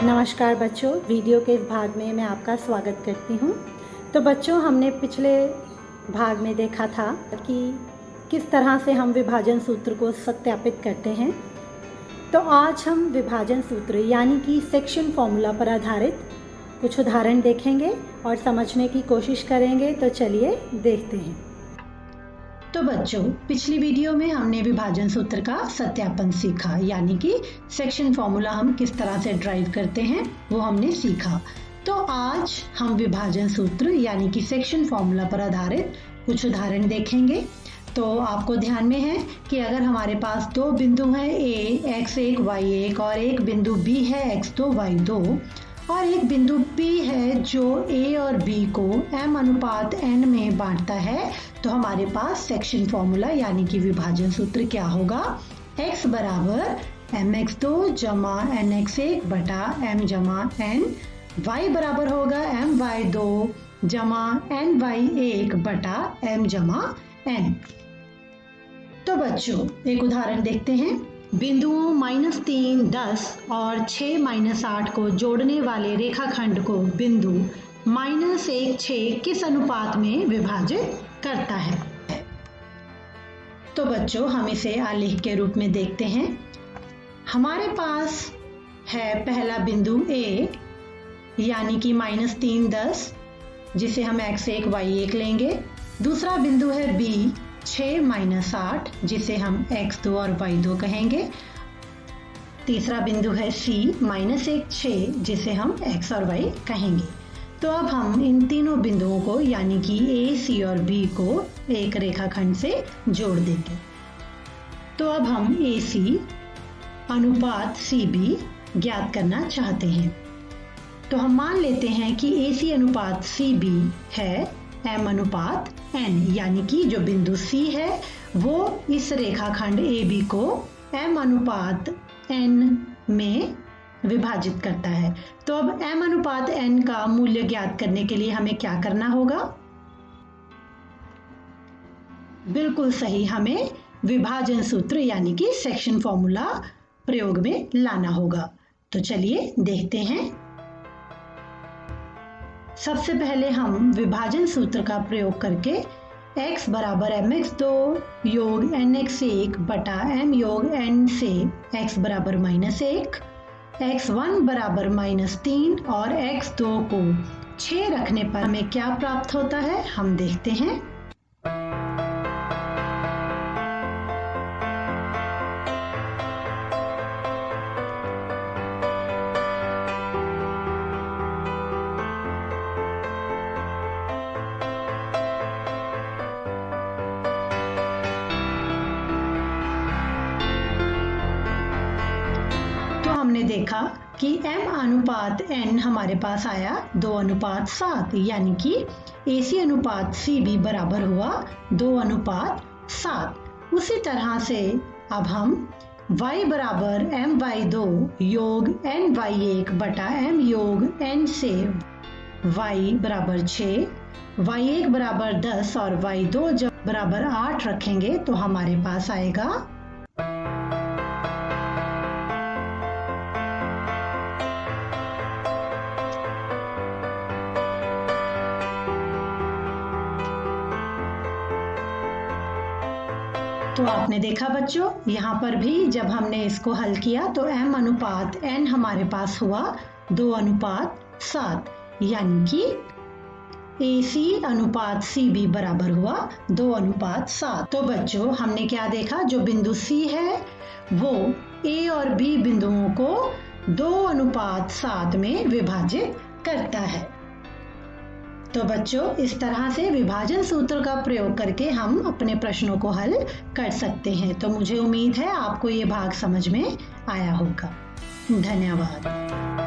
नमस्कार बच्चों, वीडियो के इस भाग में मैं आपका स्वागत करती हूँ। तो बच्चों, हमने पिछले भाग में देखा था कि किस तरह से हम विभाजन सूत्र को सत्यापित करते हैं। तो आज हम विभाजन सूत्र यानी कि सेक्शन फॉर्मूला पर आधारित कुछ उदाहरण देखेंगे और समझने की कोशिश करेंगे। तो चलिए देखते हैं। तो बच्चों, पिछली वीडियो में हमने विभाजन सूत्र का सत्यापन सीखा, यानी कि सेक्शन फॉर्मूला हम किस तरह से ड्राइव करते हैं वो हमने सीखा। तो आज हम विभाजन सूत्र यानी कि सेक्शन फॉर्मूला पर आधारित कुछ उदाहरण देखेंगे। तो आपको ध्यान में है कि अगर हमारे पास दो बिंदु हैं A x1 y1 और एक बिंदु B है x2 y2 और एक बिंदु P है जो A और B को m/n में बांटता है, तो हमारे पास सेक्शन फॉर्मूला यानी कि विभाजन सूत्र क्या होगा। x बराबर mx2 जमा nx1 बटा m जमा n, y बराबर होगा my2 जमा ny1 बटा m जमा n। तो बच्चों, एक उदाहरण देखते हैं। बिंदुओं -3, 10 और 6, -8 को जोड़ने वाले रेखाखंड को बिंदु -1, 6 किस अनुपात में विभाजित करता है। तो बच्चों, हम इसे आलेख के रूप में देखते हैं। हमारे पास है पहला बिंदु A यानी कि -3, 10 जिसे हम x1 y1 लेंगे। दूसरा बिंदु है B 6, -8 जिसे हम x2 और y2 कहेंगे। तीसरा बिंदु है C -1, 6 जिसे हम x और y कहेंगे। तो अब हम इन तीनों बिंदुओं को यानी कि A, C और B को एक रेखाखंड से जोड़ देंगे। तो अब हम AC अनुपात CB ज्ञात करना चाहते हैं। तो हम मान लेते हैं कि AC अनुपात CB है m/n, यानी कि जो बिंदु C है वो इस रेखाखंड AB को m/n में विभाजित करता है। तो अब m/n का मूल्य ज्ञात करने के लिए हमें क्या करना होगा। बिल्कुल सही, हमें विभाजन सूत्र यानी कि सेक्शन फॉर्मूला प्रयोग में लाना होगा। तो चलिए देखते हैं। सबसे पहले हम विभाजन सूत्र का प्रयोग करके x बराबर mx2 योग nx1 बटा m योग n से x बराबर -1, x1 बराबर -3 और x2 को 6 रखने पर हमें क्या प्राप्त होता है, हम देखते हैं। हमने देखा कि m/n हमारे पास आया 2:7, यानी कि AC अनुपात CB बराबर हुआ 2:7। उसी तरह से अब हम y बराबर my2 योग ny1 बटा m योग n से y बराबर 6, y1 बराबर 10 और y2 जब बराबर 8 रखेंगे तो हमारे पास आएगा तो आपने देखा बच्चों, यहाँ पर भी जब हमने इसको हल किया तो m/n हमारे पास हुआ 2:7, यानी कि AC अनुपात CB बराबर हुआ 2:7। तो बच्चों, हमने क्या देखा, जो बिंदु C है वो A और B बिंदुओं को 2:7 में विभाजित करता है। तो बच्चों, इस तरह से विभाजन सूत्र का प्रयोग करके हम अपने प्रश्नों को हल कर सकते हैं। तो मुझे उम्मीद है आपको ये भाग समझ में आया होगा। धन्यवाद।